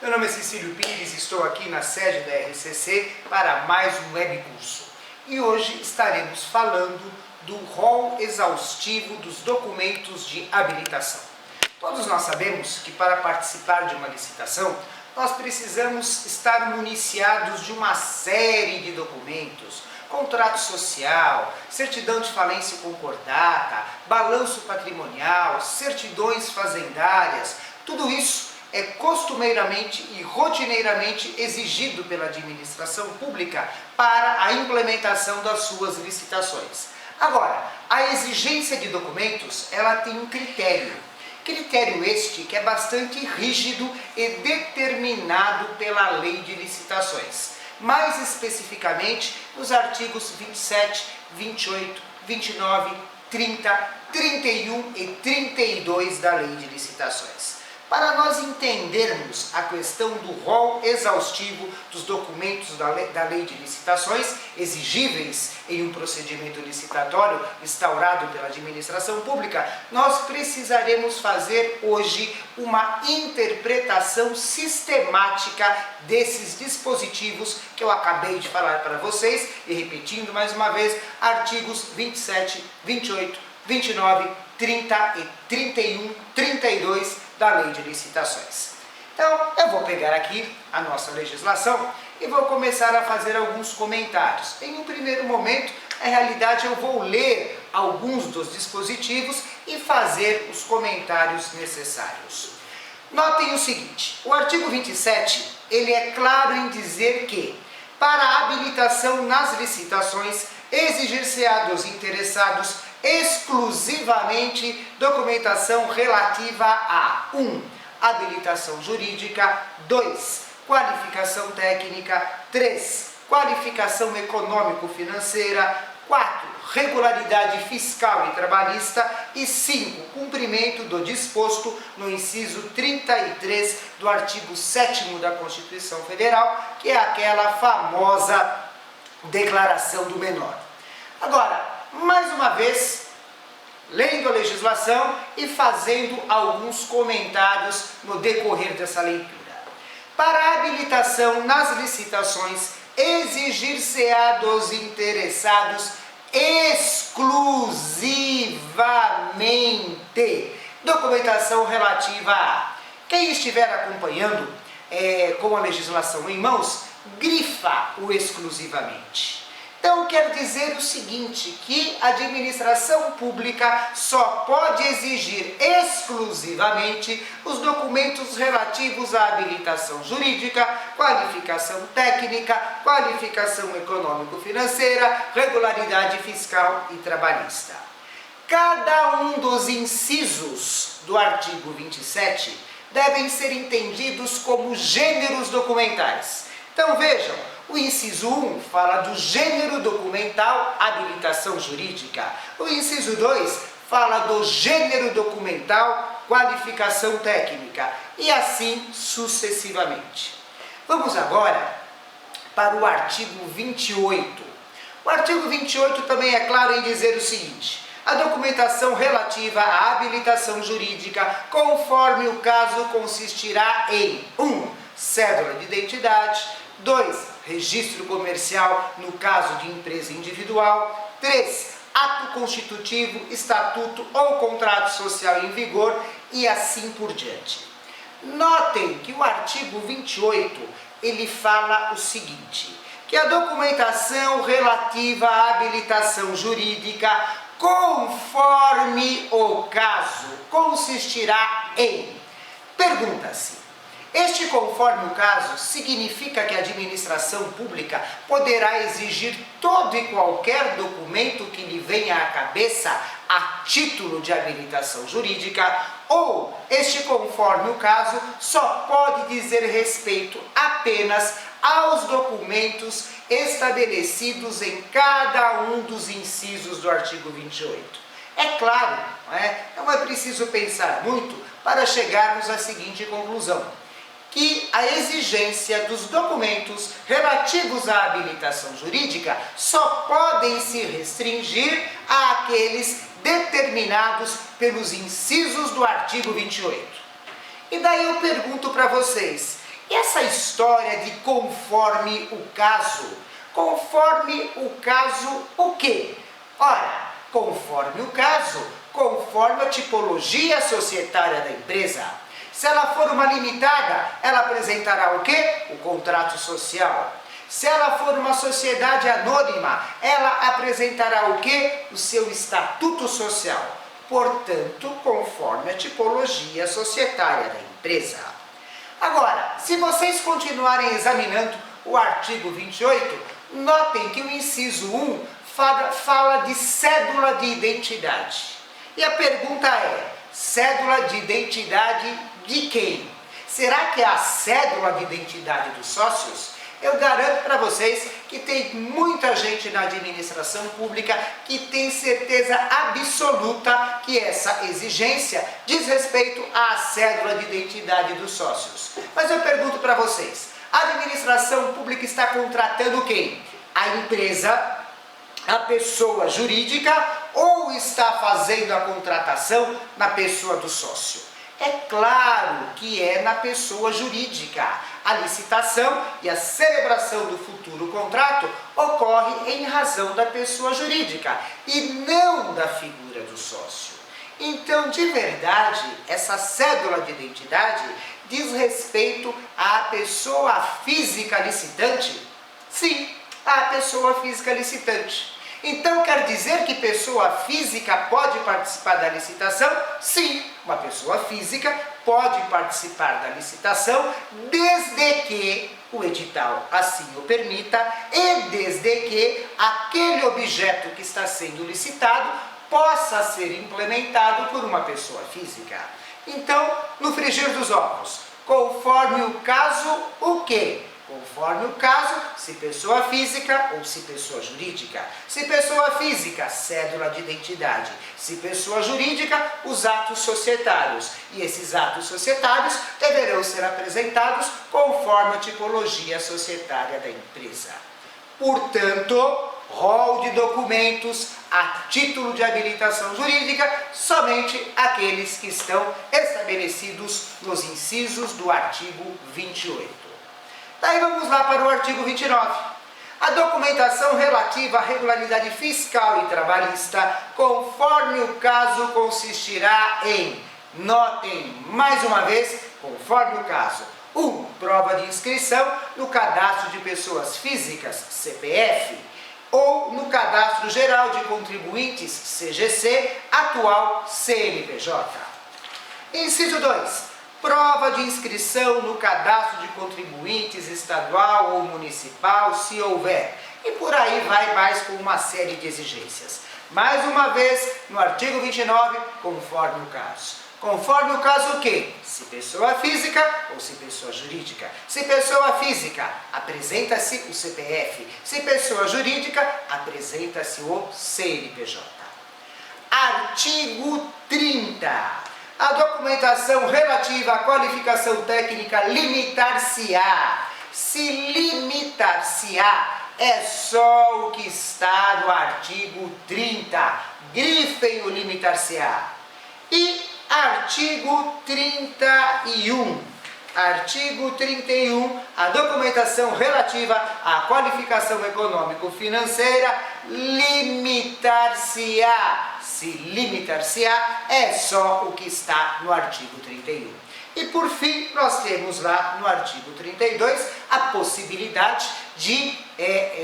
Meu nome é Cecílio Pires, estou aqui na sede da RCC para mais um webcurso. E hoje estaremos falando do rol exaustivo dos documentos de habilitação. Todos nós sabemos que para participar de uma licitação, nós precisamos estar municiados de uma série de documentos: contrato social, certidão de falência concordata, balanço patrimonial, certidões fazendárias. Tudo isso é costumeiramente e rotineiramente exigido pela administração pública para a implementação das suas licitações. Agora, a exigência de documentos, ela tem um critério este que é bastante rígido e determinado pela Lei de Licitações. Mais especificamente, nos artigos 27, 28, 29, 30, 31 e 32 da Lei de Licitações. Para nós entendermos a questão do rol exaustivo dos documentos da Lei de Licitações exigíveis em um procedimento licitatório instaurado pela administração pública, nós precisaremos fazer hoje uma interpretação sistemática desses dispositivos que eu acabei de falar para vocês, e repetindo mais uma vez, artigos 27, 28, 29, 30 e 31, 32 da Lei de Licitações. Então, eu vou pegar aqui a nossa legislação e vou começar a fazer alguns comentários. Em um primeiro momento, na realidade, eu vou ler alguns dos dispositivos e fazer os comentários necessários. Notem o seguinte: o artigo 27, ele é claro em dizer que, para a habilitação nas licitações, exigir-se-á dos interessados exclusivamente documentação relativa a 1. Habilitação jurídica, 2. Qualificação técnica, 3. Qualificação econômico-financeira, 4. Regularidade fiscal e trabalhista e 5. Cumprimento do disposto no inciso 33 do artigo 7º da Constituição Federal, que é aquela famosa declaração do menor. Agora, mais uma vez, lendo a legislação e fazendo alguns comentários no decorrer dessa leitura. Para a habilitação nas licitações, exigir-se-á dos interessados exclusivamente documentação relativa a... Quem estiver acompanhando com a legislação em mãos, grifa o exclusivamente. Então, quer dizer o seguinte, que a administração pública só pode exigir exclusivamente os documentos relativos à habilitação jurídica, qualificação técnica, qualificação econômico-financeira, regularidade fiscal e trabalhista. Cada um dos incisos do artigo 27 devem ser entendidos como gêneros documentais. Então, vejam, o inciso 1 fala do gênero documental habilitação jurídica. O inciso 2 fala do gênero documental qualificação técnica. E assim sucessivamente. Vamos agora para o artigo 28. O artigo 28 também é claro em dizer o seguinte: a documentação relativa à habilitação jurídica, conforme o caso, consistirá em 1. Cédula de identidade, 2. Registro comercial no caso de empresa individual, 3. Ato constitutivo, estatuto ou contrato social em vigor e assim por diante. Notem que o artigo 28, ele fala o seguinte, que a documentação relativa à habilitação jurídica, conforme o caso, consistirá em... Pergunta-se: este conforme o caso significa que a administração pública poderá exigir todo e qualquer documento que lhe venha à cabeça a título de habilitação jurídica, ou este conforme o caso só pode dizer respeito apenas aos documentos estabelecidos em cada um dos incisos do artigo 28. É claro, não é preciso pensar muito para chegarmos à seguinte conclusão: que a exigência dos documentos relativos à habilitação jurídica só podem se restringir àqueles determinados pelos incisos do artigo 28. E daí eu pergunto para vocês, E essa história de conforme o caso? Conforme o caso o quê? Ora, conforme o caso, conforme a tipologia societária da empresa. Se ela for uma limitada, ela apresentará o quê? O contrato social. Se ela for uma sociedade anônima, ela apresentará o quê? O seu estatuto social. Portanto, conforme a tipologia societária da empresa. Agora, se vocês continuarem examinando o artigo 28, notem que o inciso 1 fala de cédula de identidade. E a pergunta é, cédula de identidade de quem? Será que é a cédula de identidade dos sócios? Eu garanto para vocês que tem muita gente na administração pública que tem certeza absoluta que essa exigência diz respeito à cédula de identidade dos sócios. Mas eu pergunto para vocês, a administração pública está contratando quem? A empresa, a pessoa jurídica ou está fazendo a contratação na pessoa do sócio? É claro que é na pessoa jurídica. A licitação e a celebração do futuro contrato ocorre em razão da pessoa jurídica e não da figura do sócio. Então, de verdade, essa cédula de identidade diz respeito à pessoa física licitante? Sim, à pessoa física licitante. Então quer dizer que pessoa física pode participar da licitação? Sim, uma pessoa física pode participar da licitação desde que o edital assim o permita e desde que aquele objeto que está sendo licitado possa ser implementado por uma pessoa física. Então, no frigir dos ovos, conforme o caso, o quê? Conforme o caso, se pessoa física ou se pessoa jurídica. Se pessoa física, cédula de identidade. Se pessoa jurídica, os atos societários. E esses atos societários deverão ser apresentados conforme a tipologia societária da empresa. Portanto, rol de documentos a título de habilitação jurídica, somente aqueles que estão estabelecidos nos incisos do artigo 28. Daí vamos lá para o artigo 29. A documentação relativa à regularidade fiscal e trabalhista, conforme o caso, consistirá em, notem mais uma vez, conforme o caso, 1. Prova de inscrição no cadastro de pessoas físicas, CPF, ou no cadastro geral de contribuintes, CGC, atual CNPJ. Inciso 2. Prova de inscrição no cadastro de contribuintes estadual ou municipal, se houver. E por aí vai mais com uma série de exigências. Mais uma vez, no artigo 29, conforme o caso. Conforme o caso o quê? Se pessoa física ou se pessoa jurídica. Se pessoa física, apresenta-se o CPF. Se pessoa jurídica, apresenta-se o CNPJ. Artigo 30. A documentação relativa à qualificação técnica limitar-se-á. Se limitar-se-á, é só o que está no artigo 30. Grifem o limitar-se-á. E artigo 31. Artigo 31. A documentação relativa à qualificação econômico-financeira limitar-se-á. Se limitar-se-á, é só o que está no artigo 31. E por fim, nós temos lá no artigo 32 a possibilidade de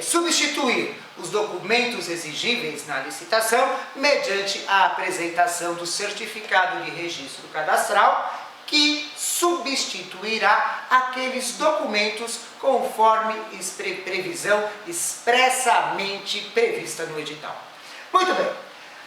substituir os documentos exigíveis na licitação mediante a apresentação do certificado de registro cadastral, que substituirá aqueles documentos conforme previsão expressamente prevista no edital. Muito bem.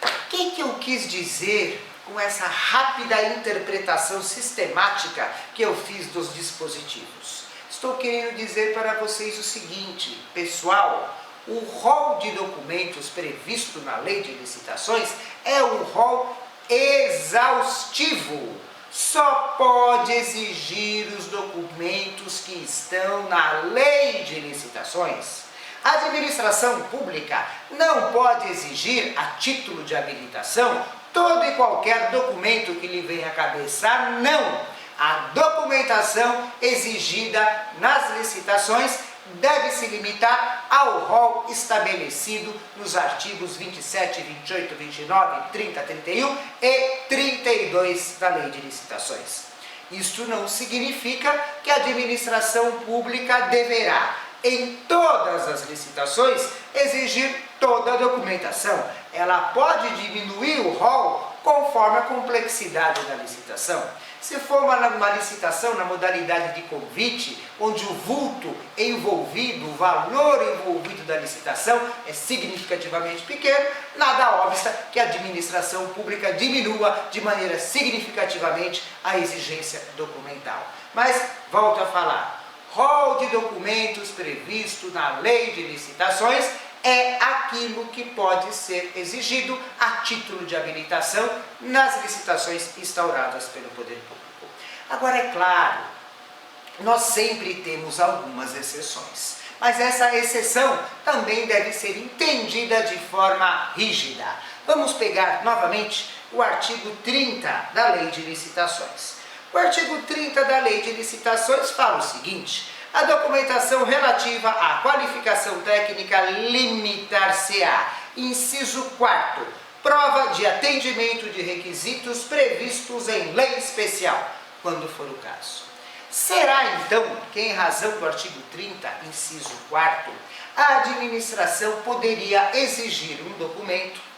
O que eu quis dizer com essa rápida interpretação sistemática que eu fiz dos dispositivos? Estou querendo dizer para vocês o seguinte, pessoal, o rol de documentos previsto na Lei de Licitações é um rol exaustivo. Só pode exigir os documentos que estão na Lei de Licitações. A administração pública não pode exigir, a título de habilitação, todo e qualquer documento que lhe venha à cabeça, não. A documentação exigida nas licitações deve se limitar ao rol estabelecido nos artigos 27, 28, 29, 30, 31 e 32 da Lei de Licitações. Isto não significa que a administração pública deverá, em todas as licitações, exigir toda a documentação. Ela pode diminuir o rol conforme a complexidade da licitação. Se for uma licitação na modalidade de convite, onde o vulto envolvido, o valor envolvido da licitação é significativamente pequeno, nada obsta que a administração pública diminua de maneira significativamente a exigência documental. Mas, volto a falar, rol de documentos previsto na Lei de Licitações é aquilo que pode ser exigido a título de habilitação nas licitações instauradas pelo Poder Público. Agora, é claro, nós sempre temos algumas exceções, mas essa exceção também deve ser entendida de forma rígida. Vamos pegar novamente o artigo 30 da Lei de Licitações. O artigo 30 da Lei de Licitações fala o seguinte: a documentação relativa à qualificação técnica limitar-se-á, inciso 4º, prova de atendimento de requisitos previstos em lei especial, quando for o caso. Será então que, em razão do artigo 30, inciso 4º, a administração poderia exigir um documento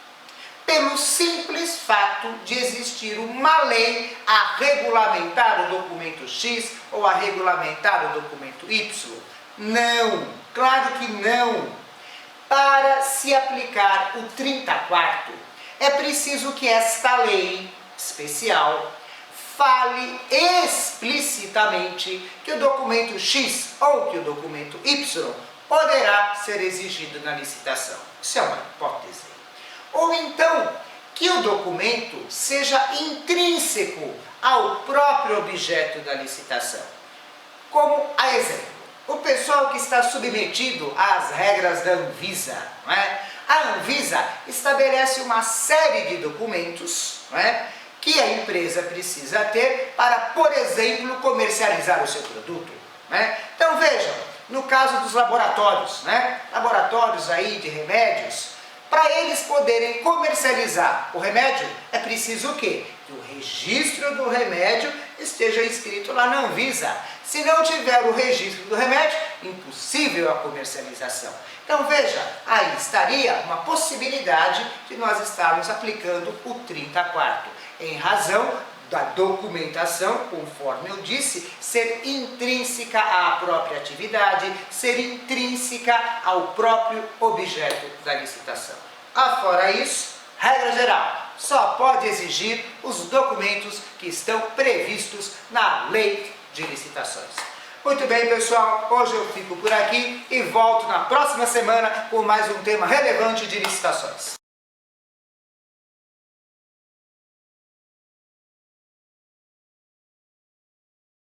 pelo simples fato de existir uma lei a regulamentar o documento X ou a regulamentar o documento Y? Não, claro que não. Para se aplicar o 34º, é preciso que esta lei especial fale explicitamente que o documento X ou que o documento Y poderá ser exigido na licitação. Isso é uma hipótese. Ou então, que o documento seja intrínseco ao próprio objeto da licitação. Como a exemplo, o pessoal que está submetido às regras da Anvisa, não é? A Anvisa estabelece uma série de documentos, não é, que a empresa precisa ter para, por exemplo, comercializar o seu produto. Não é? Então vejam, no caso dos laboratórios, né? Laboratórios aí de remédios, para eles poderem comercializar o remédio, é preciso o quê? Que o registro do remédio esteja inscrito lá na Anvisa. Se não tiver o registro do remédio, impossível a comercialização. Então veja, aí estaria uma possibilidade de nós estarmos aplicando o 34º, em razão da documentação, conforme eu disse, ser intrínseca à própria atividade, ser intrínseca ao próprio objeto da licitação. Afora isso, regra geral, só pode exigir os documentos que estão previstos na Lei de Licitações. Muito bem, pessoal, hoje eu fico por aqui e volto na próxima semana com mais um tema relevante de licitações.